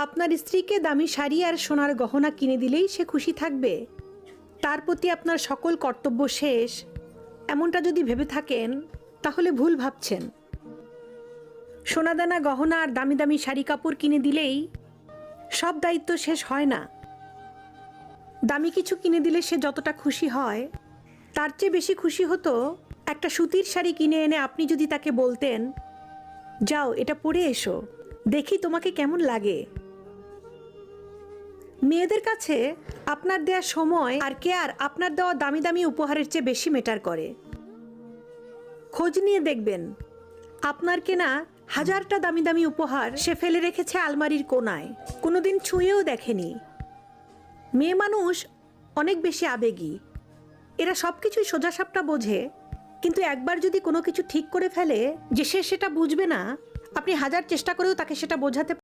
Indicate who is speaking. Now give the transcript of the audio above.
Speaker 1: আপনার স্ত্রীকে দামি শাড়ি আর সোনার গহনা কিনে দিলেই সে খুশি থাকবে, তার প্রতি আপনার সকল কর্তব্য শেষ, এমনটা যদি ভেবে থাকেন তাহলে ভুল ভাবছেন। সোনাদানা গহনা আর দামি দামি শাড়ি কাপড় কিনে দিলেই সব দায়িত্ব শেষ হয় না। দামি কিছু কিনে দিলে সে যতটা খুশি হয় তার চেয়ে বেশি খুশি হতো একটা সুতির শাড়ি কিনে এনে আপনি যদি তাকে বলতেন, যাও এটা পরে এসো, দেখি তোমাকে কেমন লাগে। মেয়েদের কাছে আপনার দেওয়া সময় আর কেয়ার আপনার দেওয়া দামি দামি উপহারের চেয়ে বেশি ম্যাটার করে। খোঁজ নিয়ে দেখবেন আপনার কেনা হাজারটা দামি দামি উপহার সে ফেলে রেখেছে আলমারির কোনায়, কোনোদিন ছুঁয়েও দেখেনি। মেয়ে মানুষ অনেক বেশি আবেগী, এরা সব কিছুই সোজাসাপটা বোঝে, কিন্তু একবার যদি কোনো কিছু ঠিক করে ফেলে যে সে সেটা বুঝবে না, আপনি হাজার চেষ্টা করেও তাকে সেটা বোঝাতে